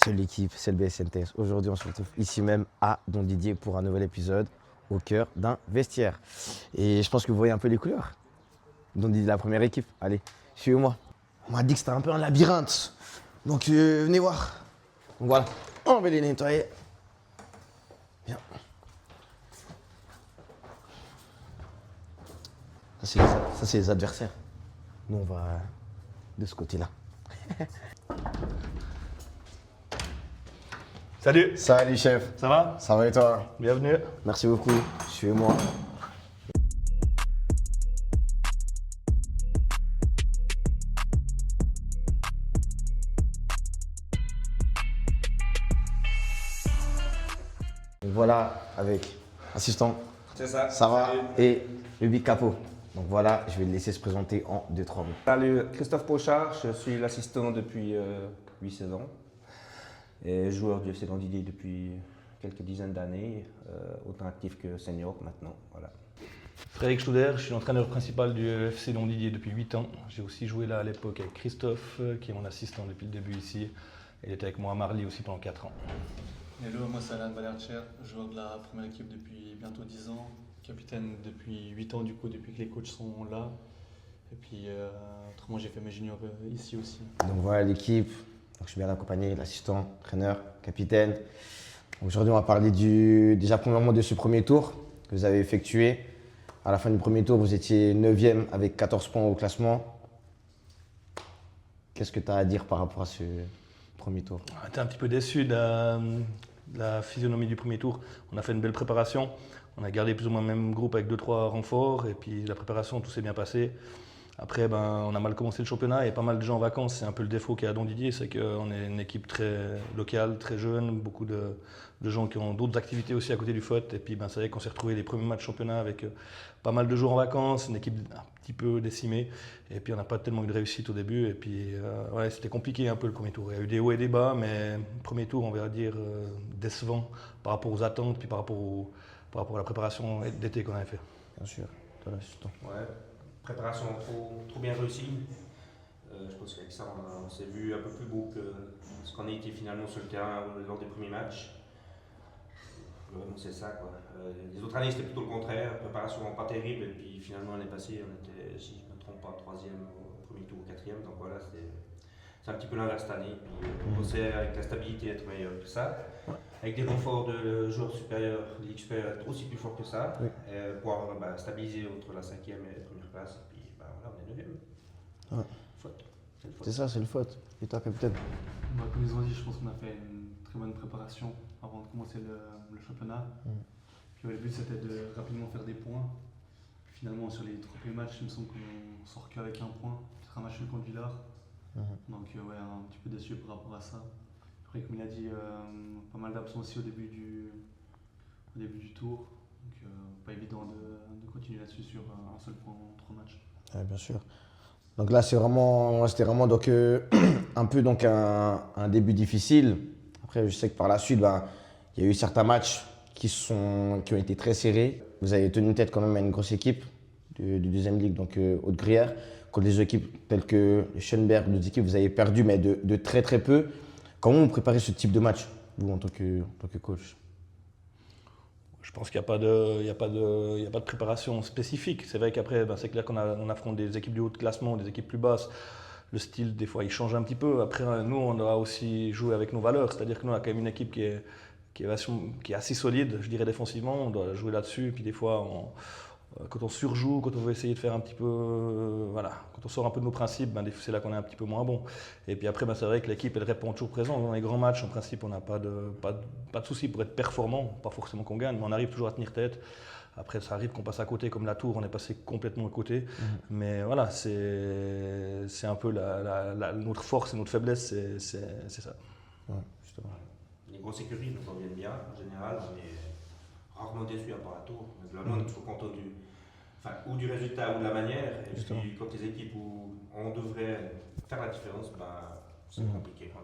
Salut l'équipe, c'est le BSNTS. Aujourd'hui, on se retrouve ici même à Don Didier pour un nouvel épisode au cœur d'un vestiaire. Et je pense que vous voyez un peu les couleurs. Don Didier, la première équipe. Allez, suivez-moi. On m'a dit que c'était un peu un labyrinthe. Donc venez voir. Donc voilà, on va les nettoyer. Bien. Ça, c'est les adversaires. Nous, on va de ce côté-là. Salut, Salut chef. ça va? Ça va et toi? Bienvenue. Merci beaucoup. Suivez-moi. Donc voilà, avec assistant, C'est ça. ça va, Salut. et le big capot. Donc voilà, je vais le laisser se présenter en 2-3 mots. Salut, Christophe Pochard, je suis l'assistant depuis 8-16 ans et joueur du FC Didier depuis quelques dizaines d'années, autant actif que senior maintenant. Voilà. Frédéric Studer, je suis l'entraîneur principal du FC Didier depuis 8 ans. J'ai aussi joué là à l'époque avec Christophe, qui est mon assistant depuis le début ici. Il était avec moi à Marly aussi pendant 4 ans. Hello, moi c'est Alain Valercher, joueur de la première équipe depuis bientôt 10 ans, capitaine depuis 8 ans du coup depuis que les coachs sont là. Et puis autrement j'ai fait mes juniors ici aussi. Donc voilà l'équipe. Donc je suis bien accompagné, l'assistant, entraîneur, capitaine. Aujourd'hui, on va parler déjà premièrement de ce premier tour que vous avez effectué. À la fin du premier tour, vous étiez 9e avec 14 points au classement. Qu'est-ce que tu as à dire par rapport à ce premier tour? On était un petit peu déçus de la physionomie du premier tour. On a fait une belle préparation. On a gardé plus ou moins le même groupe avec 2-3 renforts. Et puis la préparation, tout s'est bien passé. Après, on a mal commencé le championnat. Il y a pas mal de gens en vacances. C'est un peu le défaut qu'il y a à Don Didier. C'est qu'on est une équipe très locale, très jeune. Beaucoup de gens qui ont d'autres activités aussi à côté du foot. Et puis c'est vrai qu'on s'est retrouvé les premiers matchs championnat avec pas mal de jours en vacances. Une équipe un petit peu décimée. Et puis on n'a pas tellement eu de réussite au début. Et puis ouais, c'était compliqué un peu le premier tour. Il y a eu des hauts et des bas. Mais le premier tour, on va dire, décevant par rapport aux attentes. Puis par rapport à la préparation d'été qu'on avait fait. Bien sûr, toi l'assistant. Ouais, préparation trop bien réussie. Je pense qu'avec ça, on s'est vu un peu plus beau que ce qu'on a été finalement sur le terrain lors des premiers matchs. Vraiment, c'est ça, quoi. Les autres années, c'était plutôt le contraire. Préparation pas terrible. Et puis finalement, l'année passée, on était, si je ne me trompe pas, 3e au premier tour ou 4e. Donc voilà, c'est un petit peu l'inverse cette année. Puis, on pensait avec la stabilité être meilleur que ça. Avec des renforts de joueurs supérieurs, de ligue supérieure, être aussi plus fort que ça. Oui. Pouvoir stabiliser entre la 5e et la première place. Et puis voilà, on est 9e. Ouais. Faute. C'est le faute. C'est ça, c'est le faute. Et toi, capitaine? Comme ils ont dit, je pense qu'on a fait une très bonne préparation avant de commencer le championnat. Puis le but c'était de rapidement faire des points. Puis, finalement sur les 3 premiers matchs, il me semble qu'on sort qu'avec un point. C'est un match nul contre Villars. Donc ouais, un petit peu déçu par rapport à ça. Après, comme il a dit, pas mal d'absents aussi au début du tour. Donc pas évident de continuer là-dessus sur un seul point en 3 matchs. Ouais, bien sûr. Donc là, c'était vraiment donc, un peu donc, un début difficile. Après, je sais que par la suite, il y a eu certains matchs qui ont été très serrés. Vous avez tenu tête quand même à une grosse équipe de deuxième ligue, donc Haute-Gruyère. Contre des équipes telles que Schönberg, d'autres équipes, vous avez perdu, mais de très très peu. Comment vous préparez ce type de match, vous, en tant que coach? Je pense qu'il n'y a pas de préparation spécifique. C'est vrai qu'après, c'est clair qu'on affronte des équipes du haut de classement, des équipes plus basses. Le style, des fois, il change un petit peu. Après, nous, on doit aussi jouer avec nos valeurs. C'est-à-dire que nous, on a quand même une équipe qui est assez solide, je dirais, défensivement. On doit jouer là-dessus. Et puis des fois, quand on surjoue, quand on veut essayer de faire un petit peu, quand on sort un peu de nos principes, c'est là qu'on est un petit peu moins bon. Et puis après, c'est vrai que l'équipe, elle répond toujours présent. Dans les grands matchs, en principe, on n'a pas de souci pour être performant. Pas forcément qu'on gagne, mais on arrive toujours à tenir tête. Après, ça arrive qu'on passe à côté, comme la Tour, on est passé complètement à côté. Mais voilà, c'est un peu notre force et notre faiblesse, c'est ça. Ouais, justement. Les grosses écuries nous conviennent bien, en général, on est rarement déçus à part la Tour. Mais là, on est toujours content ou du résultat ou de la manière. Et Justement. puis, quand les équipes où on devrait faire la différence, c'est compliqué. On a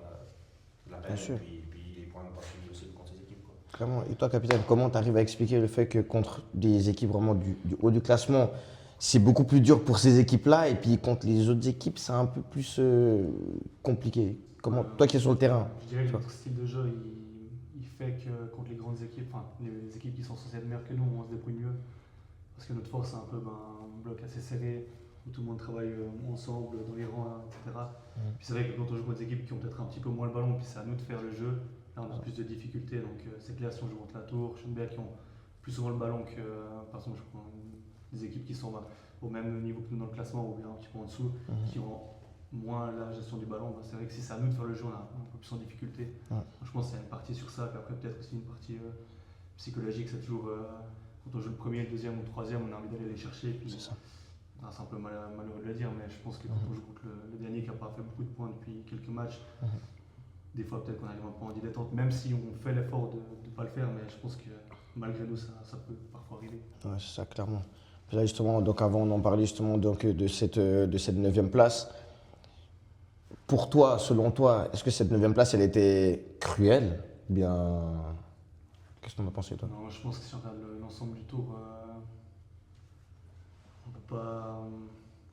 de la peine. Bien sûr. Et puis les points n'ont pas suivi aussi contre ces équipes, quoi. Vraiment. Et toi, capitaine, comment tu arrives à expliquer le fait que contre des équipes vraiment du haut du classement, c'est beaucoup plus dur pour ces équipes-là, et puis contre les autres équipes, c'est un peu plus compliqué? comment, toi qui es sur le terrain. Je dirais que notre style de jeu, il fait que contre les grandes équipes, enfin les équipes qui sont censées être meilleures que nous, on se débrouille mieux. Parce que notre force, c'est un peu un bloc assez serré, où tout le monde travaille ensemble, dans les rangs, etc. Puis c'est vrai que quand on joue contre des équipes qui ont peut-être un petit peu moins le ballon, puis c'est à nous de faire le jeu, là on a plus de difficultés. Donc c'est clair, si on joue contre la Tour, Schoenberg, qui ont plus souvent le ballon que, par exemple, je prends des équipes qui sont au même niveau que nous dans le classement, ou bien un petit peu en dessous, qui ont moins la gestion du ballon. C'est vrai que si c'est à nous de faire le jeu, on a un peu plus en difficulté. Donc, je pense qu'il y a une partie sur ça, puis après peut-être aussi une partie psychologique. C'est toujours, quand on joue le premier, le deuxième ou le troisième, on a envie d'aller les chercher. Puis, C'est ça. c'est un peu malheureux de le dire, mais je pense que quand on joue contre le dernier qui n'a pas fait beaucoup de points depuis quelques matchs, des fois peut-être qu'on arrive un peu en dilettante, même si on fait l'effort de ne pas le faire, mais je pense que malgré nous, ça peut parfois arriver. Ouais, c'est ça, clairement. Puis là, justement, donc avant, on en parlait justement donc, de cette 9e place. Pour toi, selon toi, est-ce que cette 9e place, elle était cruelle? Ou bien, qu'est-ce que tu en as pensé, toi? Non, je pense que si on regarde l'ensemble du tour, on peut pas.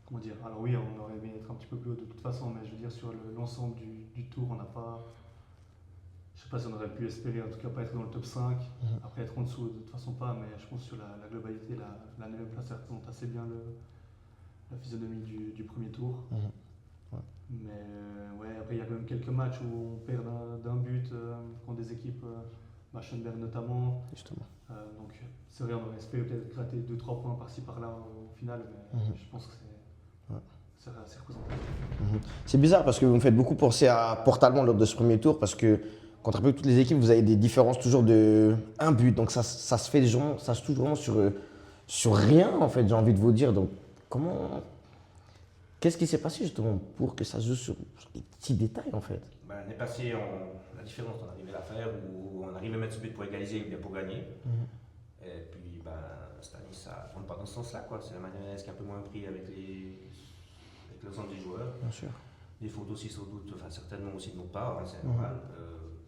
Comment dire? Alors oui, on aurait aimé être un petit peu plus haut de toute façon, mais je veux dire, sur l'ensemble du tour, on n'a pas. Je sais pas si on aurait pu espérer, en tout cas pas être dans le top 5. Après être en dessous, de toute façon pas, mais je pense que sur la globalité, la 9e place, elle représente assez bien la physionomie du premier tour. Mais ouais, après il y a quand même quelques matchs où on perd d'un but contre des équipes, Schoenberg notamment. Justement. Donc c'est vrai, on aurait espéré peut-être gratter 2-3 points par-ci par-là au final, mais je pense que c'est assez représentatif. C'est bizarre parce que vous me faites beaucoup penser à Port-Allemand lors de ce premier tour parce que contre un peu toutes les équipes, vous avez des différences toujours de un but. Donc ça se fait, ça se touche vraiment sur rien en fait, j'ai envie de vous dire. Donc qu'est-ce qui s'est passé justement pour que ça se joue sur des petits détails en fait? L'année passée, la différence, on arrivait à la faire où on arrivait à mettre ce but pour égaliser ou bien pour gagner. Et puis cette année, ça ne tourne pas dans ce sens-là. C'est la mayonnaise qui est un peu moins pris avec l'ensemble des joueurs. Bien sûr. Des fautes aussi sans doute, certainement aussi de notre part, c'est normal.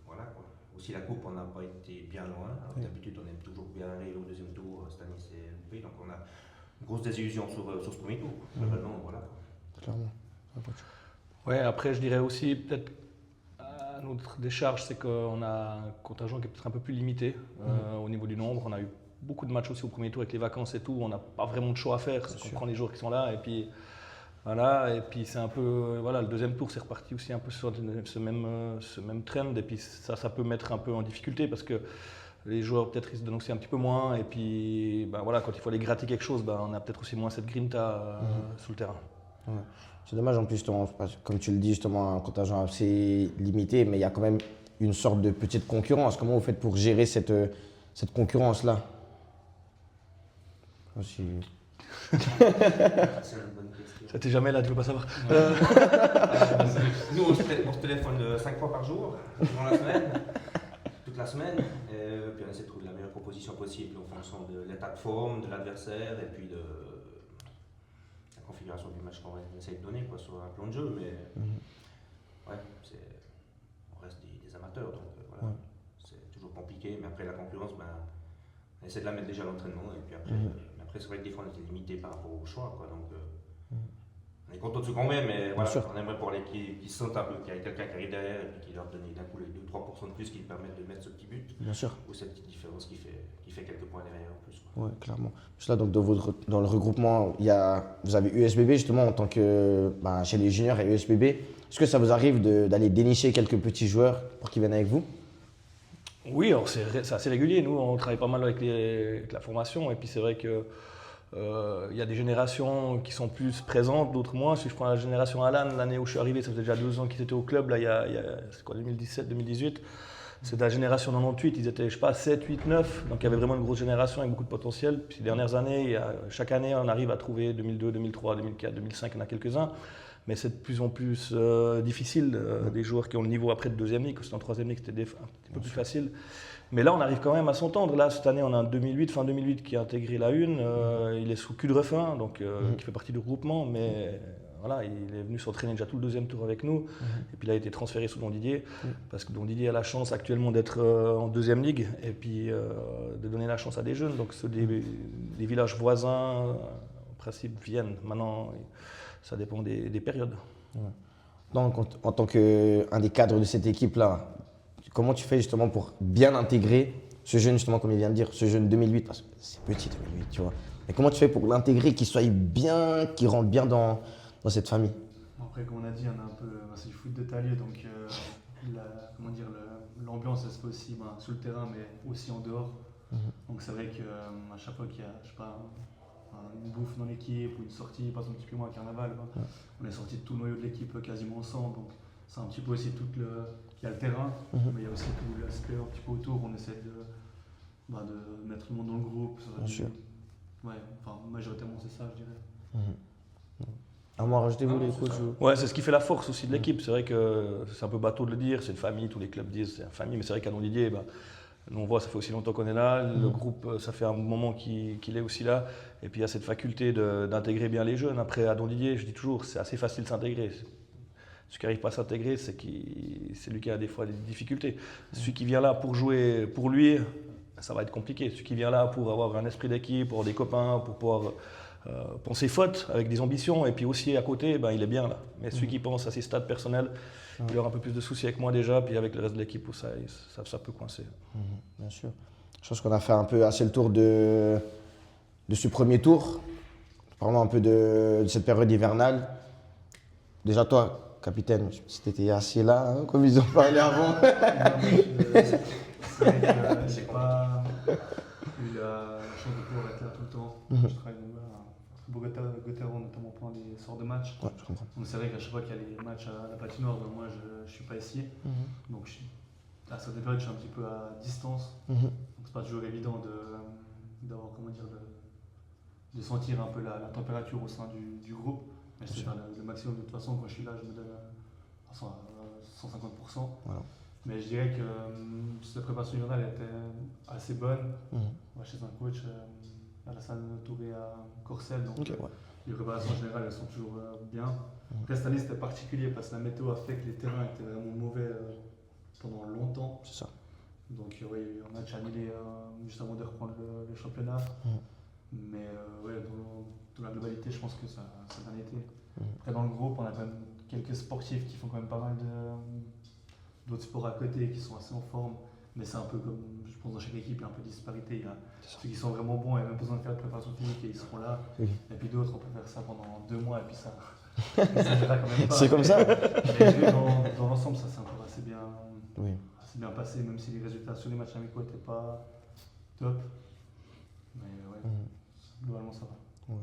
Voilà, quoi. Aussi la coupe, on n'a pas été bien loin. D'habitude, on aime toujours bien aller au deuxième tour. Cette année, c'est loupé. Donc on a une grosse désillusion sur ce premier tour. Globalement, voilà. Clairement. Ouais, après, je dirais aussi, peut-être, à notre décharge, c'est qu'on a un contingent qui est peut-être un peu plus limité au niveau du nombre. On a eu beaucoup de matchs aussi au premier tour avec les vacances et tout. On n'a pas vraiment de choix à faire. On prend les joueurs qui sont là et puis voilà. Et puis c'est un peu, voilà, le deuxième tour, c'est reparti aussi un peu sur ce même trend. Et puis ça peut mettre un peu en difficulté parce que les joueurs peut-être ils se donnent aussi un petit peu moins. Et puis voilà, quand il faut aller gratter quelque chose, on a peut-être aussi moins cette grinta sur le terrain. Ouais. C'est dommage en plus, justement, comme tu le dis, justement, un contingent assez limité, mais il y a quand même une sorte de petite concurrence. Comment vous faites pour gérer cette concurrence-là aussi? C'est une bonne question. Ça t'est jamais là, tu veux pas savoir. Nous, on se téléphone 5 fois par jour, durant la semaine, toute la semaine. Puis on essaie de trouver la meilleure proposition possible en fonction de l'état de forme, de l'adversaire et puis de la configuration du match qu'on essaie de donner sur un plan de jeu. Mais ouais, on reste des amateurs, donc voilà, c'est toujours compliqué. Mais après la concurrence, on essaie de la mettre déjà à l'entraînement. Et puis après, c'est vrai que des fois on est limité par rapport au choix. Donc, on est content de ce qu'on met, mais voilà, on aimerait pour l'équipe qui se sentent un peu, qu'il y a quelqu'un qui arrive derrière et puis qui leur donne d'un coup les 2-3% de plus qui permettent de mettre ce petit but. Bien sûr. Ou cette petite différence qui fait quelques points derrière en plus. Oui, clairement. Juste là, donc, dans le regroupement, vous avez USBB justement en tant que chez les juniors et USBB. Est-ce que ça vous arrive d'aller dénicher quelques petits joueurs pour qu'ils viennent avec vous? Oui, alors c'est assez régulier. Nous, on travaille pas mal avec la formation et puis c'est vrai que y a des générations qui sont plus présentes, d'autres moins. Si je prends la génération Alan, l'année où je suis arrivé, ça faisait déjà 2 ans qu'ils étaient au club, là, il y a c'est quoi, 2017-2018. C'est de la génération 98, ils étaient, je sais pas, 7, 8, 9. Donc il y avait vraiment une grosse génération avec beaucoup de potentiel. Puis ces dernières années, chaque année, on arrive à trouver 2002, 2003, 2004, 2005, il y en a quelques-uns. Mais c'est de plus en plus difficile, des joueurs qui ont le niveau après de deuxième ligue, parce qu'en troisième ligue, c'était un petit peu plus facile. Mais là, on arrive quand même à s'entendre. Là, cette année, on a un 2008, fin 2008 qui a intégré la une. Il est sous Cudrefin, donc qui fait partie du regroupement, mais voilà, il est venu s'entraîner déjà tout le deuxième tour avec nous. Et puis il a été transféré sous Don Didier, parce que Don Didier a la chance actuellement d'être en deuxième ligue et puis de donner la chance à des jeunes. Donc ceux des villages voisins, en principe, viennent. Maintenant, ça dépend des périodes. Donc, en tant qu'un des cadres de cette équipe-là, comment tu fais justement pour bien intégrer ce jeune, justement, comme il vient de dire, ce jeune 2008, parce que c'est petit 2008, tu vois. Mais comment tu fais pour l'intégrer, qu'il soit bien, qu'il rentre bien dans cette famille? Après, comme on a dit, on a un peu, c'est du foot de talier, donc comment dire, l'ambiance, elle se fait aussi sur le terrain, mais aussi en dehors. Donc c'est vrai qu'à chaque fois qu'il y a, je sais pas, une bouffe dans l'équipe ou une sortie, par exemple typiquement à Carnaval, on est sorti de tout le noyau de l'équipe quasiment ensemble. Donc c'est un petit peu aussi il y a le terrain, mais il y a aussi tout l'aspect un petit peu autour. On essaie de mettre le monde dans le groupe. Bien sûr. Ouais, enfin majoritairement c'est ça, je dirais. À moi, rajoutez-vous les coachs. Ouais, c'est ce qui fait la force aussi de l'équipe. C'est vrai que c'est un peu bateau de le dire, c'est une famille, tous les clubs disent c'est une famille, mais c'est vrai qu'à Don Didier, nous on voit, ça fait aussi longtemps qu'on est là, le groupe, ça fait un moment qu'il est aussi là, et puis il y a cette faculté d'intégrer bien les jeunes. Après, à Don Didier, je dis toujours, c'est assez facile de s'intégrer. Celui qui n'arrive pas à s'intégrer, c'est lui qui a des fois des difficultés. Celui qui vient là pour jouer pour lui, ça va être compliqué. Celui qui vient là pour avoir un esprit d'équipe, pour avoir des copains, pour pouvoir penser faute avec des ambitions, et puis aussi à côté, il est bien là. Mais celui qui pense à ses stats personnels, il aura un peu plus de soucis avec moi déjà, puis avec le reste de l'équipe où ça peut coincer. Bien sûr. Je pense qu'on a fait un peu assez le tour de ce premier tour. Parlons un peu de cette période hivernale. Déjà toi, capitaine, si tu étais assis là, comme ils ont parlé avant. C'est vrai que j'ai pas eu la chance de pouvoir être là tout le temps. Je travaille à Gotteron, notamment pendant les sorts de match. Ouais, je comprends. Donc c'est vrai qu'à chaque fois qu'il y a les matchs à la patinoire, moi je ne suis pas ici. Donc à certaines périodes, je suis un petit peu à distance. Donc c'est pas toujours évident d'avoir, de sentir un peu la température au sein du groupe. Mais je sais faire le maximum. De toute façon, quand je suis là, je me donne à 150%. Voilà. Mais je dirais que cette préparation hivernale était assez bonne. Moi, chez un coach à la salle Touré à Corcelles. Donc les préparations générales, elles sont toujours bien. Après, cette année, c'était particulier parce que la météo a fait que les terrains étaient vraiment mauvais pendant longtemps. C'est ça. Donc, il y a eu un match annulé juste avant de reprendre le championnat. Mais dans la globalité, je pense que ça a bien été. Après, dans le groupe, on a quand même quelques sportifs qui font quand même pas mal d'autres sports à côté, qui sont assez en forme. Mais c'est un peu comme, je pense, dans chaque équipe, il y a un peu de disparité. Il y a ceux qui sont vraiment bons et même besoin de faire de préparation physique et ils seront là. Et puis d'autres, on peut faire ça pendant 2 mois et puis ça ira quand même pas. C'est comme ça. Mais dans l'ensemble, ça s'est encore assez bien passé, même si les résultats sur les matchs amicaux n'étaient pas top. Mais globalement, ça va.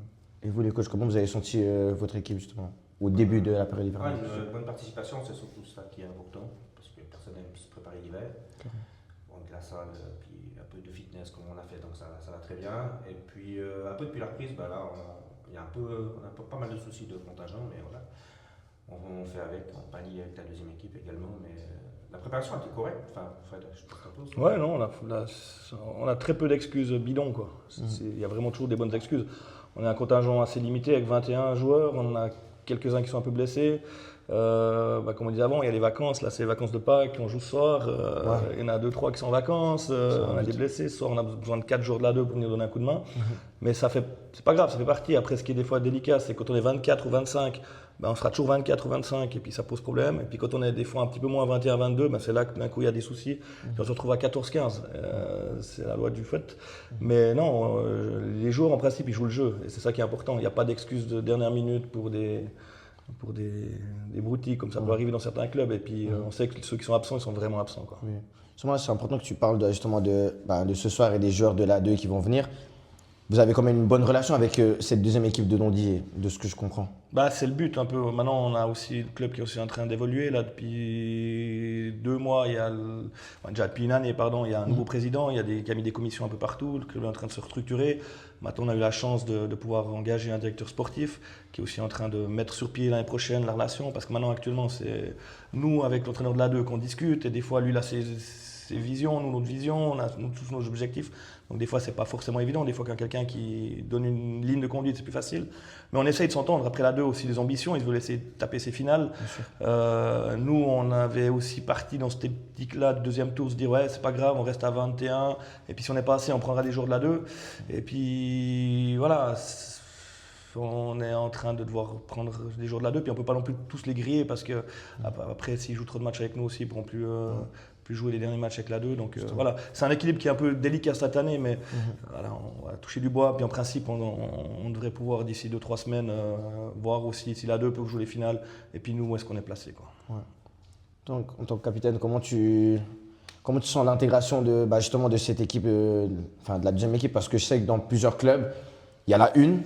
Et vous, les coachs, comment vous avez senti votre équipe justement au début de la période hivernale? Une bonne participation, c'est surtout ça qui est important, parce que personne n'aime se préparer l'hiver. Donc la salle, puis un peu de fitness comme on a fait, donc ça va très bien. Et puis un peu depuis la reprise, là, on a pas mal de soucis de contingent, mais voilà, on fait avec, on pallie avec la deuxième équipe également, mais la préparation était correcte. Enfin, Fred, je te propose. Ouais, non, on a très peu d'excuses bidons, quoi. Il y a vraiment toujours des bonnes excuses. On a un contingent assez limité avec 21 joueurs, on en a quelques-uns qui sont un peu blessés. Comme on disait avant, il y a les vacances, là c'est les vacances de Pâques, on joue ce soir. Il y en a 2-3 qui sont en vacances, on a des blessés. Ce soir, on a besoin de 4 jours de la 2 pour venir donner un coup de main. Mais c'est pas grave, ça fait partie. Après, ce qui est des fois délicat, c'est quand on est 24 ou 25, on sera toujours 24 ou 25 et puis ça pose problème. Et puis quand on est des fois un petit peu moins 21-22, c'est là que d'un coup il y a des soucis. Puis on se retrouve à 14-15. C'est la loi du foot. Mais non, les joueurs en principe ils jouent le jeu et c'est ça qui est important. Il n'y a pas d'excuse de dernière minute pour des broutilles comme ça peut arriver dans certains clubs. Et puis on sait que ceux qui sont absents, ils sont vraiment absents, quoi. Oui. C'est important que tu parles justement de ce soir et des joueurs de la 2 qui vont venir. Vous avez quand même une bonne relation avec cette deuxième équipe de Don Didier, de ce que je comprends. C'est le but un peu. Maintenant, on a aussi le club qui est aussi en train d'évoluer. Là, depuis 2 mois, déjà depuis une année, il y a un nouveau président, qui a mis des commissions un peu partout. Le club est en train de se restructurer. Maintenant, on a eu la chance de pouvoir engager un directeur sportif qui est aussi en train de mettre sur pied l'année prochaine la relation. Parce que maintenant, actuellement, c'est nous, avec l'entraîneur de la 2, qu'on discute. Et des fois, lui, il a ses visions, nous, notre vision, on a tous nos objectifs. Donc des fois, c'est pas forcément évident. Des fois, quand quelqu'un qui donne une ligne de conduite, c'est plus facile. Mais on essaye de s'entendre. Après la 2, aussi des ambitions. Ils veulent essayer de taper ses finales. Nous, on avait aussi parti dans cette optique-là de deuxième tour, se dire ouais, c'est pas grave, on reste à 21. Et puis si on n'est pas assez, on prendra des jours de la 2. Et puis voilà. on est en train de devoir prendre des joueurs de la 2, puis on ne peut pas non plus tous les griller parce que après, s'ils jouent trop de matchs avec nous aussi, ils ne pourront plus jouer les derniers matchs avec la 2. Donc voilà, c'est un équilibre qui est un peu délicat cette année, mais voilà, on va toucher du bois. Puis en principe, on devrait pouvoir d'ici 2-3 semaines voir aussi si la 2 peut jouer les finales et puis nous, où est-ce qu'on est placé, quoi. Ouais. Donc, en tant que capitaine, comment tu sens l'intégration justement de cette équipe, de la deuxième équipe? Parce que je sais que dans plusieurs clubs, il y a la 1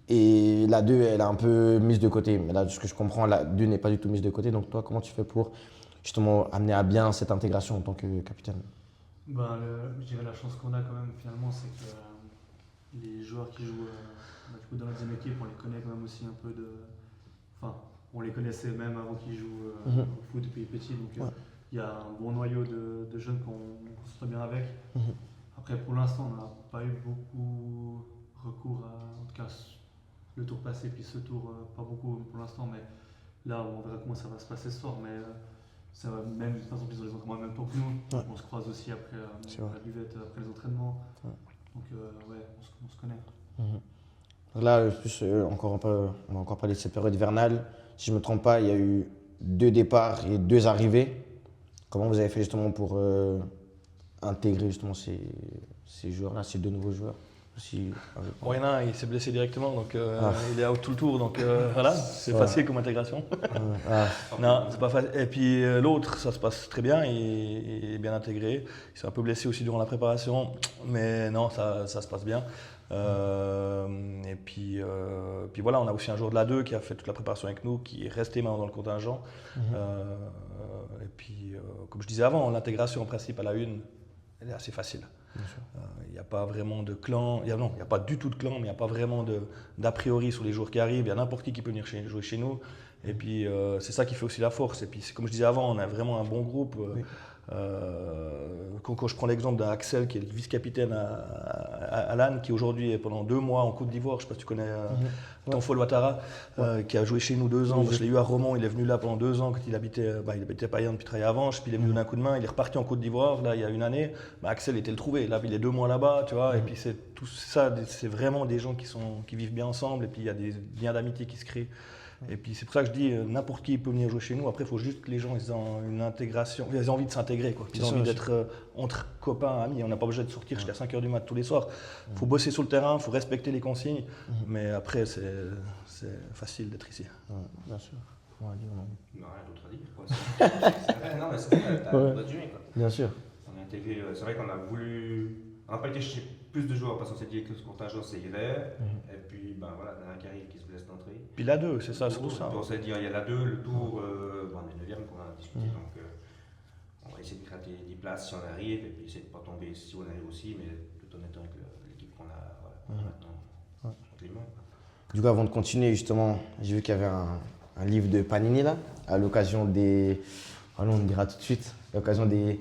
et la 2, elle est un peu mise de côté. Mais là, de ce que je comprends, la 2 n'est pas du tout mise de côté. Donc toi, comment tu fais pour justement amener à bien cette intégration en tant que capitaine? Je dirais la chance qu'on a quand même finalement, c'est que les joueurs qui jouent du coup, dans la deuxième équipe, on les connaît quand même aussi un peu de... Enfin, on les connaissait même avant qu'ils jouent au foot depuis petit. Donc il y a un bon noyau de jeunes qu'on s'entend bien avec. Après, pour l'instant, on n'a pas eu beaucoup recours à, en tout cas, le tour passé, puis ce tour, pas beaucoup pour l'instant, mais là, on verra comment ça va se passer ce soir. Mais ça va même, par exemple, ils ont les entraînements en même temps que nous. On se croise aussi après la buvette, après les entraînements. Donc, on se connaît. Là, plus, on va encore parler de cette période hivernale. Si je ne me trompe pas, il y a eu 2 départs et 2 arrivées. Comment vous avez fait justement pour intégrer justement ces joueurs-là, ces 2 nouveaux joueurs aussi? Bon, il y en a un, il s'est blessé directement, donc il est out tout le tour, donc voilà, c'est facile comme intégration. Non, c'est pas facile. Et puis l'autre, ça se passe très bien, il est bien intégré. Il s'est un peu blessé aussi durant la préparation, mais non, ça se passe bien. Et puis voilà, on a aussi un joueur de la 2 qui a fait toute la préparation avec nous, qui est resté maintenant dans le contingent. Et puis, comme je disais avant, l'intégration en principe à la 1, elle est assez facile. Il n'y a pas vraiment de clan, il n'y a pas du tout de clan, mais il n'y a pas vraiment d'a priori sur les joueurs qui arrivent. Il y a n'importe qui peut venir jouer chez nous. Et puis c'est ça qui fait aussi la force. Et puis comme je disais avant, on a vraiment un bon groupe. Quand je prends l'exemple d'Axel qui est le vice-capitaine à LAN, qui aujourd'hui est pendant 2 mois en Côte d'Ivoire, je ne sais pas si tu connais Tanfol Ouattara, qui a joué chez nous 2 ans. Je l'ai eu à Romont, il est venu là pendant 2 ans quand il habitait à Payerne depuis travailler avant. Puis il est venu donner un coup de main, il est reparti en Côte d'Ivoire là, il y a 1 année. Axel était le trouvé, là il est 2 mois là-bas, tu vois. Et puis c'est tout ça, c'est vraiment des gens qui vivent bien ensemble et puis il y a des liens d'amitié qui se créent. Et puis c'est pour ça que je dis n'importe qui peut venir jouer chez nous. Après, il faut juste que les gens ils aient une intégration, ils aient envie de s'intégrer, quoi. Ils ont envie d'être entre copains, amis. On n'a pas besoin de sortir jusqu'à 5h du mat tous les soirs. Il faut bosser sur le terrain, il faut respecter les consignes. Mais après, c'est facile d'être ici. Bien sûr. Non, rien d'autre à dire, quoi. C'est vrai, non, mais c'est vrai, t'as résumé, quoi. Bien sûr. On a intégré, c'est vrai qu'on a voulu. On n'a pas été chercher plus de joueurs parce qu'on s'est dit que ce contingent c'est hiver. Et puis, voilà, il y en a un qui arrive qui se blesse d'entrée. Puis la 2, c'est ça, surtout ça. Puis on s'est dit, il y a la 2, le tour, on est 9e qu'on a discuté. Donc, on va essayer de gratter 10 places si on arrive. Et puis essayer de ne pas tomber si on arrive aussi. Mais tout en étant avec l'équipe qu'on a maintenant entre les mains. Du coup, avant de continuer, justement, j'ai vu qu'il y avait un livre de Panini là, à l'occasion des. Oh non, on dira tout de suite. À l'occasion des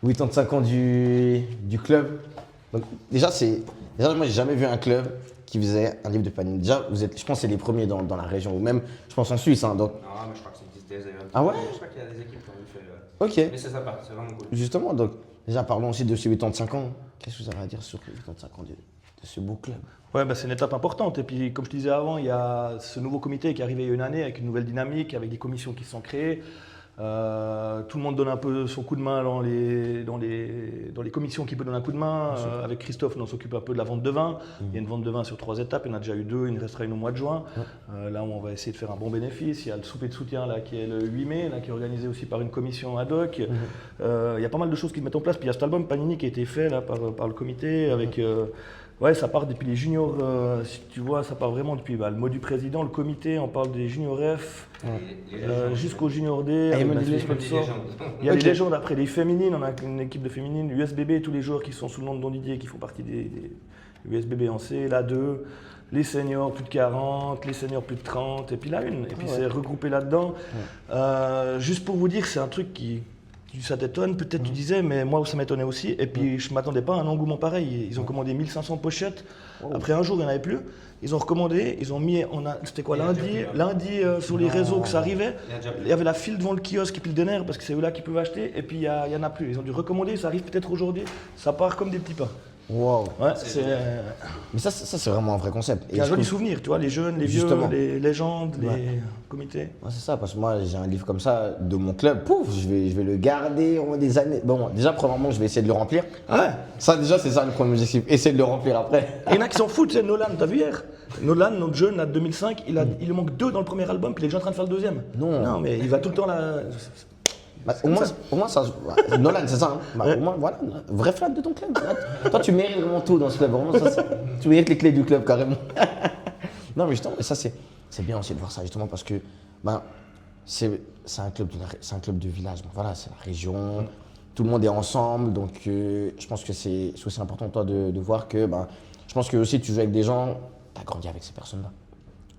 85 ans du club. Donc, déjà, moi, j'ai jamais vu un club qui faisait un livre de Panini. Déjà, je pense que c'est les premiers dans la région, ou même, je pense, en Suisse. Hein, donc... Non, mais je crois que ça existe déjà. Ah ouais? Je crois qu'il y a des équipes qui ont fait. Ok. Mais c'est sympa, c'est vraiment cool. Justement, donc, déjà, parlons aussi de ces 85 ans. Qu'est-ce que vous avez à dire sur les 85 ans de ce beau club? Ouais, c'est une étape importante. Et puis, comme je disais avant, il y a ce nouveau comité qui est arrivé il y a 1 année avec une nouvelle dynamique, avec des commissions qui se sont créées. Tout le monde donne un peu son coup de main dans les commissions qui peuvent donner un coup de main. Avec Christophe, on s'occupe un peu de la vente de vin. Il y a une vente de vin sur 3 étapes, il y en a déjà eu 2, il en restera une au mois de juin. Là, on va essayer de faire un bon bénéfice. Il y a le souper de soutien là, qui est le 8 mai, là, qui est organisé aussi par une commission ad hoc. Il y a pas mal de choses qui se mettent en place. Puis il y a cet album Panini qui a été fait là, par le comité avec... Ouais, ça part depuis les juniors, si tu vois, ça part vraiment depuis le mot du président, le comité, on parle des juniors F jusqu'au junior D. Il y a les légendes après, les féminines, on a une équipe de féminines, USBB, tous les joueurs qui sont sous le nom de Don Didier, qui font partie des USBB en C, la 2, les seniors plus de 40, les seniors plus de 30, et puis la 1. Et puis c'est regroupé là-dedans. Juste pour vous dire, c'est un truc qui... Ça t'étonne, peut-être tu disais, mais moi ça m'étonnait aussi. Et puis je ne m'attendais pas à un engouement pareil. Ils ont commandé 1500 pochettes. Après un jour, il n'y en avait plus. Ils ont recommandé, ils ont mis, c'était quoi, lundi sur les réseaux que ça arrivait. Il y avait la file devant le kiosque et puis le Denner parce que c'est eux là qui peuvent acheter. Et puis il n'y en a plus. Ils ont dû recommander, ça arrive peut-être aujourd'hui. Ça part comme des petits pains. Wow. Ouais, Mais ça c'est vraiment un vrai concept. c'est un je joli trouve- souvenir, tu vois, les jeunes, les vieux, Justement. les légendes, les Ouais. comités. Ouais, c'est ça, parce que moi j'ai un livre comme ça de mon club, pouf, je vais le garder au moins des années. Bon, déjà, premièrement, je vais essayer de le remplir. Ah ouais. Ça, déjà, c'est ça le premier objectif, essayer de le remplir après. Et il y en a qui s'en foutent, c'est Nolan, t'as vu hier? Nolan, notre jeune, là, de 2005, il lui manque 2 dans le premier album, puis il est déjà en train de faire le deuxième. Non. mais il va tout le temps là. Bah, au moins, ça. Nolan, c'est ça. Hein. Bah, Ouais. Au moins, voilà, vrai flat de ton club. Toi, tu mérites vraiment tout dans ce club. Vraiment, ça, tu mérites les clés du club, carrément. Non, mais justement, et ça, c'est bien aussi de voir ça, justement, parce que ben, c'est un club de village. Donc, voilà, c'est la région. Tout le monde est ensemble. Donc, je pense que c'est aussi important, toi, de voir que. Ben, je pense que aussi, tu joues avec des gens. Tu as grandi avec ces personnes-là.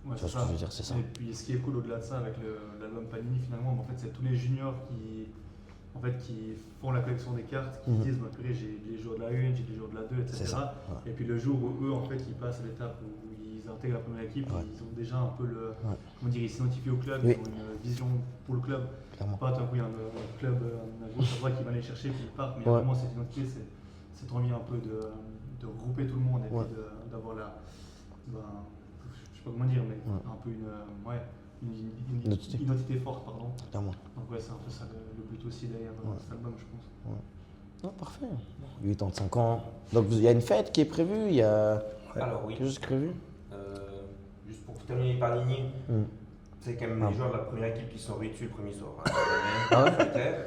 Ouais, Tu vois ce que je veux dire, c'est ça. Et puis ce qui est cool au-delà de ça avec l'album Panini finalement, en fait c'est tous les juniors qui font la collection des cartes, qui disent bah, purée, j'ai les joueurs de la 1, j'ai les joueurs de la 2, etc. C'est ça, ouais. Et puis le jour où eux en fait ils passent à l'étape où ils intègrent la première équipe, Ouais. ils ont déjà un peu comment dire, ils s'identifient au club, Oui. ils ont une vision pour le club. Clairement. Pas d'un coup il y a un club à gauche à droite qui va les chercher puis ils partent, mais Ouais. vraiment cette identité c'est trop bien un peu de regrouper tout le monde et Ouais. puis d'avoir je sais pas comment dire, mais Ouais. un peu une Identité. identité forte, pardon. Clairement. Donc ouais, c'est un peu ça le but aussi derrière cet album, je pense. Non, parfait. 85 ans. Donc, il y a une fête qui est prévue, il y a Alors oui, quelque chose qui est prévu. juste pour terminer par ligne, Mm. c'est quand même Ah. les joueurs de la première équipe qui sont rués dessus le premier soir. Hein, Ah ouais solitaire.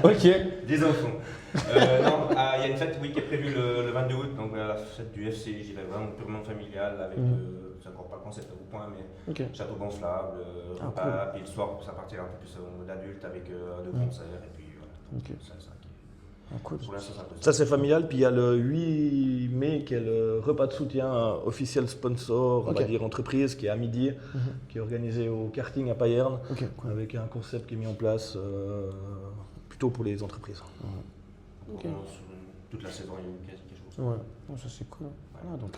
Ok. Des enfants. Non, il y a une fête oui, qui est prévue le 22 août, donc la fête du FC, j'irai vraiment purement familiale, avec, c'est encore pas le concept à vous point, mais Ok. château gonflable, Ah, repas, cool. puis le soir ça partira un peu plus au mode adulte avec deux concerts, et puis voilà. Ok. C'est ça qui Ah, cool. pour l'instant, c'est un peu Ça c'est familial, puis il y a le 8 mai qui est le repas de soutien officiel sponsor, on va Ok. dire entreprise, qui est à midi, qui est organisé au karting à Payerne, Ok, cool. avec un concept qui est mis en place plutôt pour les entreprises. Ok. Vraiment, sur toute la saison, il y a eu quelque chose. Ouais, non, ça c'est cool. Voilà, donc,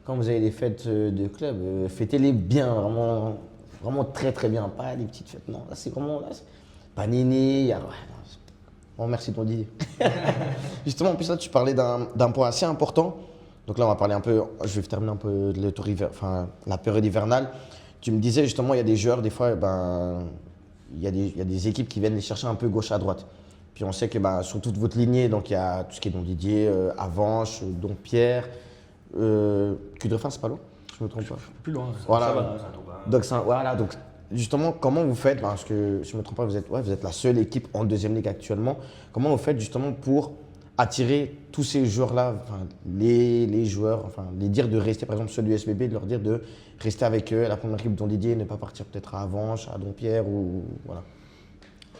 quand vous avez des fêtes de club, fêtez-les bien, vraiment, vraiment très très bien. Pas des petites fêtes, non. Là, c'est vraiment. Là, Panini, il y a. Ouais, non, bon, merci ton Didier. Justement, en plus, là, tu parlais d'un point assez important. Donc là, on va parler un peu. Je vais terminer un peu de la période hivernale. Tu me disais justement, il y a des joueurs, des fois, ben, il y a des équipes qui viennent les chercher un peu gauche à droite. Puis on sait que ben, sur toute votre lignée, donc il y a tout ce qui est Don Didier, Avanche, Don Pierre, Cudrefin, c'est pas loin, je me trompe pas. Plus loin, Voilà. ça va. Saint-Aubin. Donc, voilà, donc justement, comment vous faites, parce que si je ne me trompe pas, vous êtes la seule équipe en deuxième ligue actuellement, comment vous faites justement pour attirer tous ces joueurs-là, enfin, les joueurs, enfin, les dire de rester, par exemple ceux du SBB, de leur dire de rester avec eux à la première équipe Don Didier, ne pas partir peut-être à Avanche, à Don Pierre ou voilà.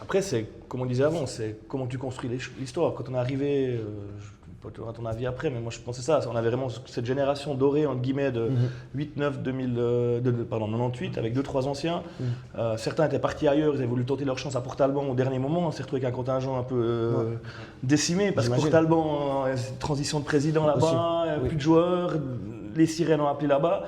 Après, c'est comme on disait avant, c'est comment tu construis l'histoire. Quand on est arrivé, je peux te donner ton avis après, mais moi je pensais ça. On avait vraiment cette génération dorée, entre guillemets, de 98, avec 2-3 anciens. Certains étaient partis ailleurs, ils avaient voulu tenter leur chance à Port-Alban au dernier moment. On s'est retrouvé avec un contingent un peu décimé, parce que J'imagine. Port-Alban, transition de président là-bas, Oui. plus de joueurs, les sirènes ont appelé là-bas.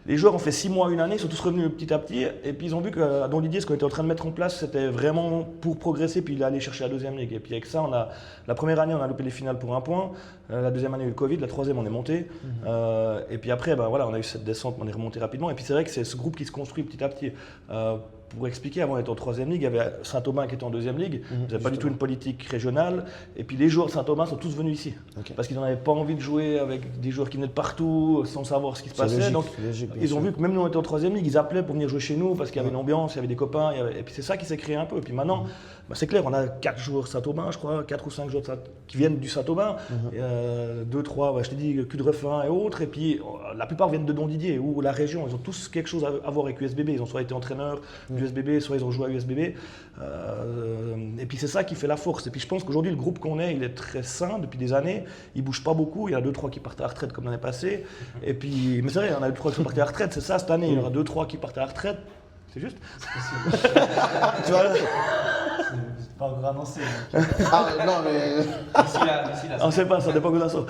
Les joueurs ont fait 6 mois, une année, ils sont tous revenus petit à petit. Et puis ils ont vu qu'à Don Didier, ce qu'on était en train de mettre en place, c'était vraiment pour progresser, puis aller chercher la deuxième ligue. Et puis avec ça, la première année, on a loupé les finales pour un point. La deuxième année, il y a eu le Covid. La troisième, on est monté. Et puis après, ben, voilà, on a eu cette descente, on est remonté rapidement. Et puis c'est vrai que c'est ce groupe qui se construit petit à petit. Pour expliquer, avant d'être en troisième ligue, il y avait Saint-Aubin qui était en deuxième ligue. Ils n'avaient pas du tout une politique régionale. Et puis les joueurs de Saint-Aubin sont tous venus ici. Ok. Parce qu'ils n'en avaient pas envie de jouer avec des joueurs qui venaient de partout, sans savoir ce qui se C'est passait. logique, Donc c'est logique, bien ils ont sûr. vu que même nous on était en troisième ligue, ils appelaient pour venir jouer chez nous parce qu'il y avait une ambiance, il y avait des copains. Et puis c'est ça qui s'est créé un peu. Et puis maintenant, bah, c'est clair, on a 4 joueurs Saint-Aubin, je crois, 4 ou 5 joueurs qui viennent du Saint-Aubin. 2, 3, bah, je t'ai dit, Cudrefin et autres. Et puis la plupart viennent de Don Didier ou la région. Ils ont tous quelque chose à voir avec USBB. Ils ont soit été entraîneurs du USBB, soit ils ont joué à USBB. Et puis c'est ça qui fait la force. Et puis je pense qu'aujourd'hui, le groupe qu'on est, il est très sain depuis des années. Il ne bouge pas beaucoup. Il y en a 2, 3 qui partent à la retraite comme l'année passée. Et puis, mais c'est vrai, il y en a 2, 3 qui sont partis à la retraite. C'est ça cette année. Il y en a 2, 3 qui partent à la retraite. C'est juste. Tu vois, C'est pas encore annoncé. ah, non, mais. D'ici là. On ne sait pas, ça dépend de l'assaut.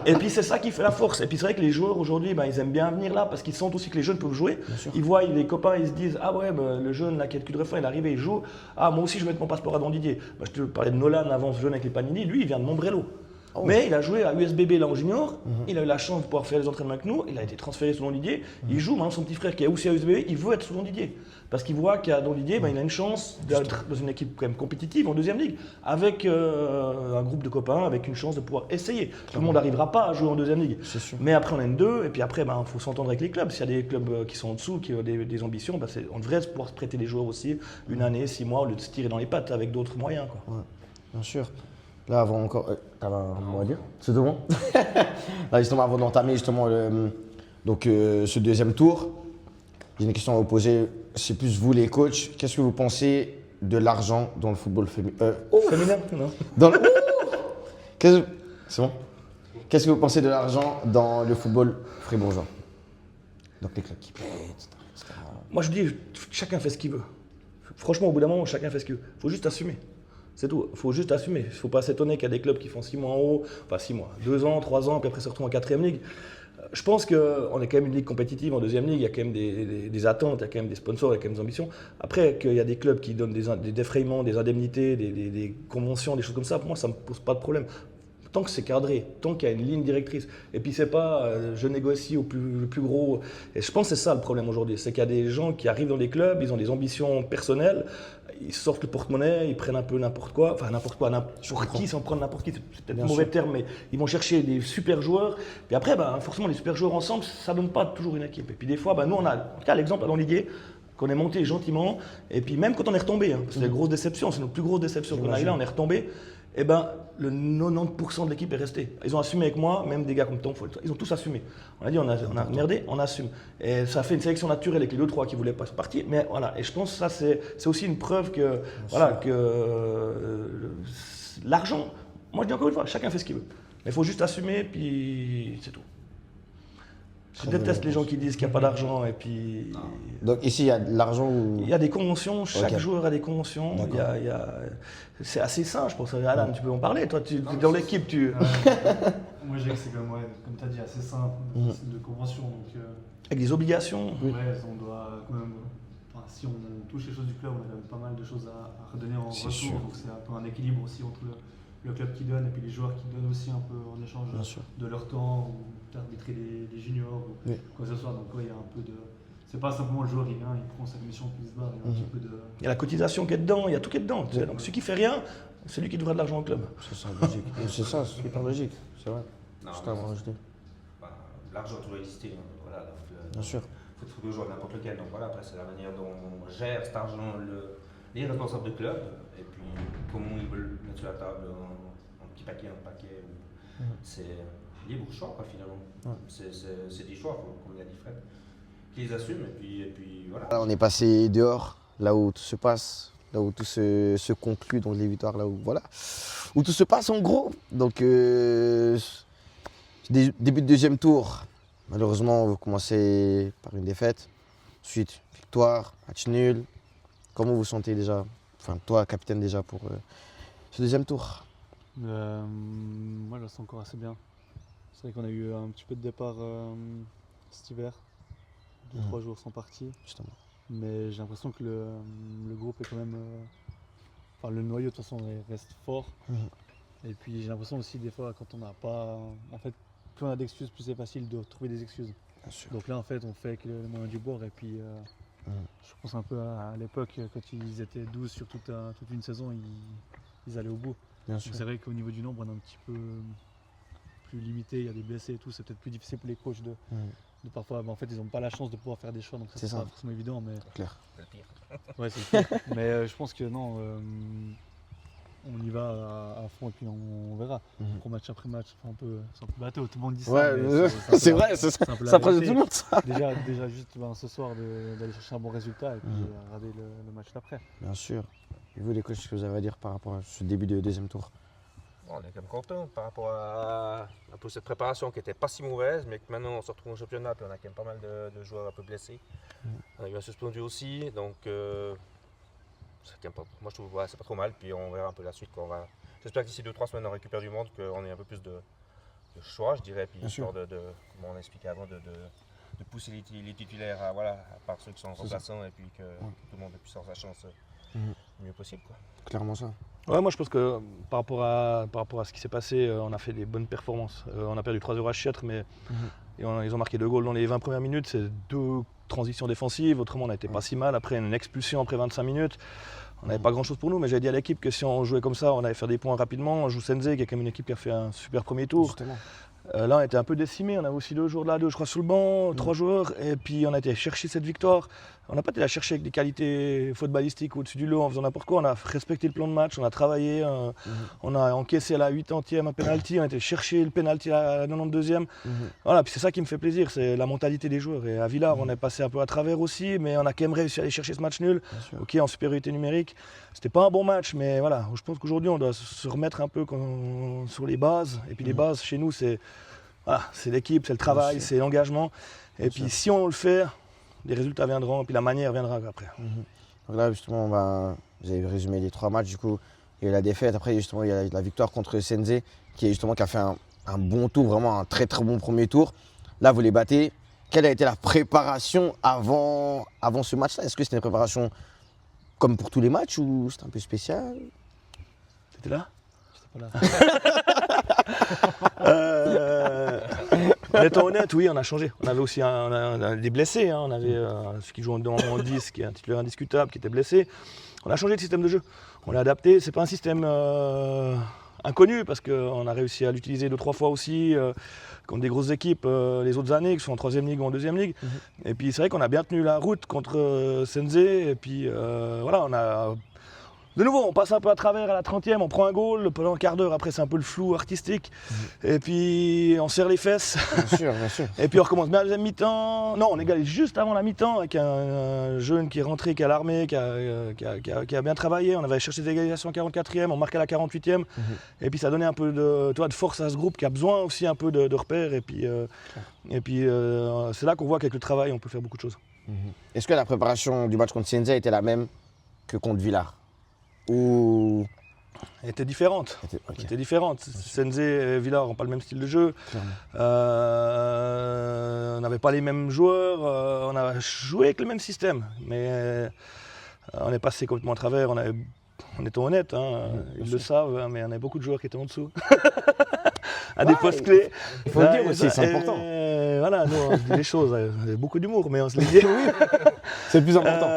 Et puis c'est ça qui fait la force. Et puis c'est vrai que les joueurs aujourd'hui, ben, ils aiment bien venir là parce qu'ils sentent aussi que les jeunes peuvent jouer. Ils voient les copains, ils se disent ah ouais, ben, le jeune là qui a le Cudrefin, il est arrivé, il joue. Ah moi aussi je vais mettre mon passeport à Don Didier. Ben, je te parlais de Nolan avant, ce jeune avec les Panini, lui il vient de Montbrello. Oh. Mais il a joué à USBB là en junior, il a eu la chance de pouvoir faire les entraînements avec nous, il a été transféré sous Don Didier, il joue maintenant son petit frère qui est aussi à USBB, il veut être sous Don Didier. Parce qu'il voit qu'à Don Didier, il a une chance d'être dans une équipe quand même compétitive en deuxième ligue, avec un groupe de copains, avec une chance de pouvoir essayer. Tout le monde n'arrivera pas à jouer en deuxième ligue. C'est sûr. Mais après on a une 2, et puis après il faut s'entendre avec les clubs. S'il y a des clubs qui sont en dessous, qui ont des ambitions, on devrait pouvoir se prêter des joueurs aussi, une année, 6 mois, au lieu de se tirer dans les pattes avec d'autres moyens. Quoi. Ouais, bien sûr. Là, avant encore. T'avais un mot à dire? C'est tout bon? Là, justement, avant d'entamer justement ce deuxième tour, j'ai une question à vous poser. C'est plus vous, les coachs. Qu'est-ce que vous pensez de l'argent dans le football féminin? Féminin, non? C'est bon? Qu'est-ce que vous pensez de l'argent dans le football fribourgeois? Donc les clubs qui paient, etc. Moi je dis, chacun fait ce qu'il veut. Franchement, au bout d'un moment, chacun fait ce qu'il veut. Il faut juste assumer. C'est tout. Il faut juste assumer. Il ne faut pas s'étonner qu'il y a des clubs qui font 6 mois en haut, pas 6 mois, 2 ans, 3 ans, puis après se retrouvent en 4e ligue. Je pense qu'on est quand même une ligue compétitive en 2e ligue, il y a quand même des attentes, il y a quand même des sponsors, il y a quand même des ambitions. Après, qu'il y a des clubs qui donnent des défraiements, des indemnités, des conventions, des choses comme ça, pour moi, ça ne me pose pas de problème. Tant que c'est cadré, tant qu'il y a une ligne directrice. Et puis c'est pas je négocie le plus gros. Et je pense que c'est ça le problème aujourd'hui, c'est qu'il y a des gens qui arrivent dans les clubs, ils ont des ambitions personnelles, ils sortent le porte-monnaie, ils prennent un peu n'importe quoi, enfin n'importe quoi, n'importe qui, sans prendre n'importe qui, c'est peut-être un mauvais terme, mais ils vont chercher des super joueurs. Puis après, forcément, les super joueurs ensemble, ça donne pas toujours une équipe. Et puis des fois, nous on a l'exemple dans Ligue 1, qu'on est monté gentiment, et puis même quand on est retombé, c'est des grosses déceptions, c'est nos plus grosses déceptions qu'on a eu là, on est retombé. Eh ben, le 90% de l'équipe est resté. Ils ont assumé avec moi, même des gars comme Tom Foll, ils ont tous assumé. On a dit, on a merdé, on assume. Et ça a fait une sélection naturelle avec les 2-3 qui ne voulaient pas se partir. Mais voilà, et je pense que ça, c'est aussi une preuve que, l'argent, moi je dis encore une fois, chacun fait ce qu'il veut. Mais il faut juste assumer, puis c'est tout. Je déteste les gens qui disent qu'il n'y a pas d'argent et puis. Donc ici, il y a de l'argent ou... Il y a des conventions, chaque Ok. joueur a des conventions. C'est assez sain, je pense. Alan, tu peux en parler. Toi, tu es dans l'équipe. Moi, je dirais que c'est comme tu as dit, assez simple, de convention. Donc, Avec des obligations. ouais, on doit quand même. Enfin, si on touche les choses du club, on a quand même pas mal de choses à redonner en C'est retour. sûr. Donc, c'est un peu un équilibre aussi entre le club qui donne et puis les joueurs qui donnent aussi un peu en échange Bien sûr. de leur temps ou d'arbitrer des juniors ou Oui. quoi que ce soit. Donc, ouais, il y a un peu de. C'est pas simplement le joueur, il vient, il prend sa commission puis il se barre. Il y a un petit peu de. Il y a la cotisation qui est dedans, il y a tout qui est dedans. Tu sais. Donc celui qui fait rien, c'est lui qui devrait de l'argent au club. C'est ça, logique. C'est ça, c'est hyper logique. C'est vrai. Non, C'est à vous rajouter. l'argent a toujours existé. Voilà, donc, Bien sûr. faut toujours jouer à n'importe lequel. Donc voilà, après c'est la manière dont on gère cet argent, les responsables de club, et puis comment ils veulent mettre sur la table en petit paquet, en paquet. C'est libre choix quoi, finalement. Ouais. C'est des choix, comme il a dit Fred, qui les assument et puis voilà. Là, on est passé dehors, là où tout se passe, là où tout se conclut, donc les victoires, là où voilà, où tout se passe en gros. Donc début de deuxième tour, malheureusement, vous commencez par une défaite, ensuite victoire, match nul. Comment vous vous sentez déjà, enfin toi capitaine déjà pour ce deuxième tour? Moi, je le sens encore assez bien. C'est vrai qu'on a eu un petit peu de départ cet hiver, 2-3 jours sans partie. Justement. Mais j'ai l'impression que le groupe est quand même. Enfin, le noyau de toute façon reste fort. Et puis j'ai l'impression aussi des fois quand on n'a pas. En fait, plus on a d'excuses, plus c'est facile de trouver des excuses. Bien sûr. Donc là, en fait, on fait avec le moyen du bord. Et puis je pense un peu à l'époque, quand ils étaient 12 sur toute une saison, ils allaient au bout. Bien Donc sûr. c'est vrai qu'au niveau du nombre, on est un petit peu plus limité. Il y a des blessés et tout. C'est peut-être plus difficile pour les coachs de parfois. En fait, ils n'ont pas la chance de pouvoir faire des choix. Donc ça, C'est c'est ça. pas forcément évident. Mais Clair. ouais, c'est le pire. Mais je pense que non. On y va à fond et puis on verra. Pour match après match, c'est un peu bateau, tout le monde dit ça. Ouais, mais c'est un peu vrai, la- c'est ça. un peu la Ça prend de vérité. tout le monde ça. Déjà juste ce soir d'aller chercher un bon résultat et puis regarder le match d'après. Bien sûr. Et vous les coachs, ce que vous avez à dire par rapport à ce début de deuxième tour? On est quand même content par rapport à un peu cette préparation qui n'était pas si mauvaise, mais que maintenant on se retrouve au championnat, puis on a quand même pas mal de joueurs un peu blessés. On a eu un suspendu aussi, donc c'est quand même pas, moi je trouve c'est pas trop mal, puis on verra un peu la suite. J'espère que d'ici 2-3 semaines on récupère du monde, qu'on ait un peu plus de choix, je dirais, puis Bien sûr. histoire comme on a expliqué avant, de pousser les titulaires à part ceux qui sont remplaçants, et puis que tout le monde puisse avoir sa chance le mieux possible. Quoi. Clairement ça. Ouais, moi je pense que par rapport à ce qui s'est passé, on a fait des bonnes performances. On a perdu 3-0 à Chiètre, mais ils ont marqué 2 goals dans les 20 premières minutes. C'est 2 transitions défensives. Autrement, on n'était pas si mal. Après, une expulsion après 25 minutes. On n'avait pas grand-chose pour nous, mais j'avais dit à l'équipe que si on jouait comme ça, on allait faire des points rapidement. On joue Senzé, qui est quand même une équipe qui a fait un super premier tour. Justement. Là, on était un peu décimés. On avait aussi 2 joueurs de la 2, je crois, sous le banc, 3 joueurs. Et puis, on a été chercher cette victoire. On n'a pas été la chercher avec des qualités footballistiques au-dessus du lot en faisant n'importe quoi. On a respecté le plan de match, on a travaillé. On a encaissé à la 80e un penalty. On a été chercher le penalty à la 92e. Voilà, puis c'est ça qui me fait plaisir, c'est la mentalité des joueurs. Et à Villars, on est passé un peu à travers aussi, mais on a quand même réussi à aller chercher ce match nul. Ok, en supériorité numérique. C'était pas un bon match, mais voilà, je pense qu'aujourd'hui, on doit se remettre un peu sur les bases. Et puis les bases, chez nous, c'est l'équipe, c'est le travail, c'est l'engagement. Et puis si on le fait, les résultats viendront, et puis la manière viendra après. Donc là, justement, vous avez résumé les 3 matchs. Du coup, il y a eu la défaite. Après, justement, il y a la victoire contre Senzé, qui a fait un bon tour, vraiment un très très bon premier tour. Là, vous les battez. Quelle a été la préparation avant ce match-là? Est-ce que c'était une préparation comme pour tous les matchs ou c'était un peu spécial? C'était là? J'étais pas là. En étant honnête, oui, on a changé. On avait aussi des blessés. Hein. On avait ceux qui jouent en 10, qui est un titulaire indiscutable, qui était blessé. On a changé de système de jeu. On l'a adapté. C'est pas un système inconnu parce qu'on a réussi à l'utiliser 2-3 fois aussi contre des grosses équipes les autres années, qui sont en 3e ligue ou en 2e ligue. Et puis c'est vrai qu'on a bien tenu la route contre Senzé. Et puis voilà, on a. De nouveau, on passe un peu à travers à la 30e, on prend un goal, pendant un quart d'heure, après c'est un peu le flou artistique. Et puis on serre les fesses. Bien sûr, bien sûr. Et puis on recommence bien la deuxième mi-temps. Non, on égalise juste avant la mi-temps avec un jeune qui est rentré, qui a l'armée, qui a bien travaillé. On avait cherché des égalisations à 44e, on marque à la 48e. Et puis ça donnait un peu de force à ce groupe qui a besoin aussi un peu de repères. Et puis, c'est là qu'on voit qu'avec le travail, on peut faire beaucoup de choses. Est-ce que la préparation du match contre Senzé était la même que contre Villars? Ou... Elle était différente. Ok. Elle était différente. Senzé et Villars n'ont pas le même style de jeu. On n'avait pas les mêmes joueurs. On a joué avec le même système. Mais on est passé complètement à travers. On est honnête, hein, ils le savent, hein, mais on a beaucoup de joueurs qui étaient en dessous. À des postes clés. Il faut le dire aussi, c'est important. Voilà, nous on se dit les choses, avec beaucoup d'humour, mais on se les dit. C'est le plus important.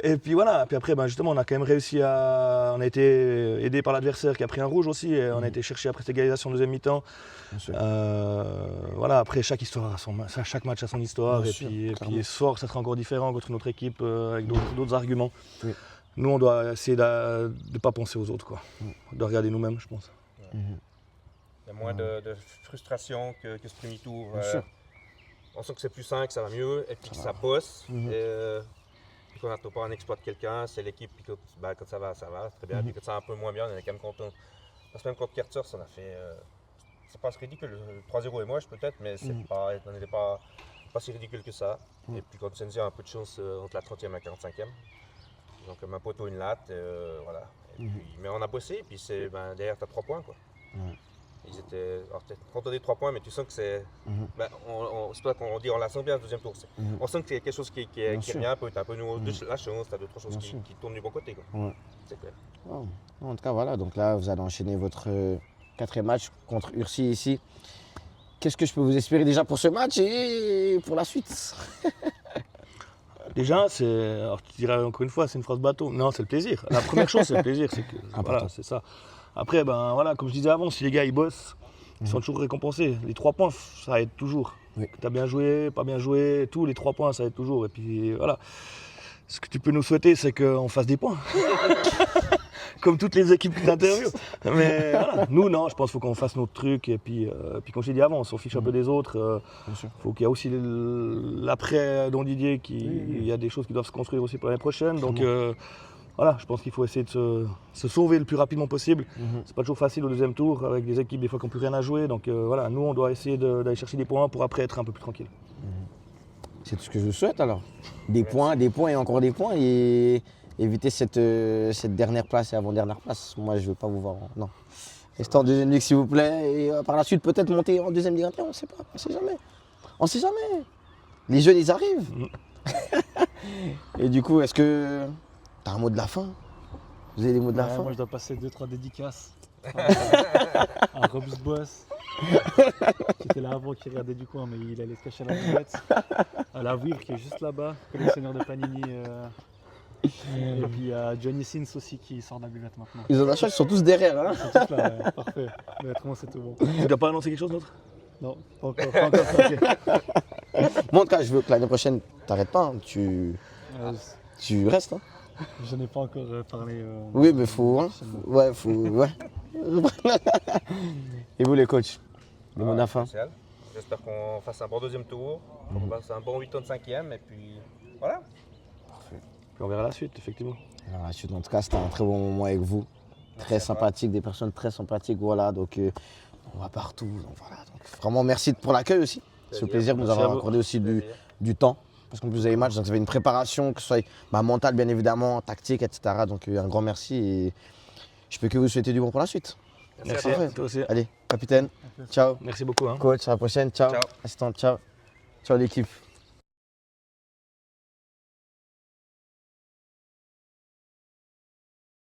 Et puis voilà, puis après justement on a quand même réussi on a été aidé par l'adversaire qui a pris un rouge aussi, et on a été chercher après cette égalisation en deuxième mi-temps. Voilà, après chaque match a son histoire, Bien et sûr, puis clairement. ce soir ça sera encore différent contre notre équipe avec d'autres arguments. Oui. Nous on doit essayer de ne pas penser aux autres, quoi. De regarder nous-mêmes, je pense. Il y a moins de frustration que ce premier tour. Bien sûr. On sent que c'est plus sain, que ça va mieux, et puis que ça bosse. Puis qu'on n'attend pas un exploit de quelqu'un, c'est l'équipe, puis quand ça va, très bien. Puis quand ça va un peu moins bien, on est quand même content. Parce que même contre Kertzer, ça en a fait. C'est pas si ridicule. Le 3-0 est moche peut-être, mais on n'était pas si ridicule que ça. Et puis quand Senzé a un peu de chance entre la 30e et la 45e. Donc un poteau, une latte, voilà. Et puis, mais on a bossé, et puis derrière, tu as 3 points, quoi. Ils étaient. Alors, quand on dit 3 points, mais tu sens que c'est. C'est pas qu'on dit on la sent bien le deuxième tour. On sent que c'est quelque chose qui revient un peu. Tu as un peu la chance, tu as 2-3 choses qui tournent du bon côté, quoi. C'est clair. Wow. En tout cas, voilà. Donc là, vous allez enchaîner votre 4e match contre Ursi ici. Qu'est-ce que je peux vous espérer déjà pour ce match et pour la suite? Déjà, alors tu dirais encore une fois, c'est une phrase bateau. Non, c'est le plaisir. La première chose, c'est le plaisir. Voilà, c'est ça. Après, voilà, comme je disais avant, si les gars ils bossent, ils sont toujours récompensés. Les 3 points, ça aide toujours. Oui. Tu as bien joué, pas bien joué, tous les 3 points, ça aide toujours. Et puis voilà. Ce que tu peux nous souhaiter, c'est qu'on fasse des points. Comme toutes les équipes d'interview. Mais voilà, nous, non, je pense qu'il faut qu'on fasse notre truc. Et puis comme je t'ai dit avant, on s'en fiche un peu des autres. Faut qu'il y a aussi l'après Don Didier, il y a des choses qui doivent se construire aussi pour l'année prochaine. Donc voilà, je pense qu'il faut essayer de se sauver le plus rapidement possible. C'est pas toujours facile au deuxième tour, avec des équipes des fois qui n'ont plus rien à jouer. Donc voilà, nous, on doit essayer d'aller chercher des points pour après être un peu plus tranquille. C'est tout ce que je vous souhaite alors. Des points et encore des points, et éviter cette dernière place et avant-dernière place. Moi, je ne veux pas vous voir. Non. Restez en deuxième ligue, s'il vous plaît. Et par la suite, peut-être monter en deuxième ligue. On ne sait pas. On ne sait jamais. On ne sait jamais. Les jeunes, ils arrivent. Et du coup, est-ce que tu as un mot de la fin? Vous avez les mots de la Ouais, fin? moi, je dois passer 2-3 dédicaces. Un Robust Boss qui était là avant, qui regardait du coin, mais il allait se cacher à la buvette. À la Vivre qui est juste là-bas, collectionneur de Panini. Et puis à Johnny Sins aussi qui sort de la buvette maintenant. Ils ont la chance, ils sont tous derrière. Hein. Ils sont tous là, ouais, parfait. Mais autrement, c'est tout bon. Tu n'as pas annoncé quelque chose d'autre? Non, pas encore. Pas encore ok. Moi, en tout cas, je veux que l'année prochaine, t'arrêtes pas. Hein. Tu restes. Hein. J'en ai pas encore parlé. Oui, mais faut. Hein. Ouais, faut. Ouais. Et vous, les coachs? Le mot de la fin? Spécial. J'espère qu'on fasse un bon deuxième tour, qu'on fasse un bon 8 tonnes 5e, et puis voilà. Puis on verra la suite, effectivement. Alors, en tout cas, c'était un très bon moment avec vous. Très sympathique, des personnes très sympathiques. Voilà, donc on va partout. Donc, voilà, donc, vraiment, merci pour l'accueil aussi. C'est un plaisir de nous Merci avoir à vous. accordé aussi du temps. Parce qu'en plus, vous avez match, donc vous avez une préparation, que ce soit mentale, bien évidemment, tactique, etc. Donc, un grand merci et je peux que vous souhaiter du bon pour la suite. Merci, Parfait. toi aussi. Allez, capitaine, ciao. Merci beaucoup. Hein. Coach, à la prochaine, ciao. Ciao. Assistant, ciao. Ciao l'équipe.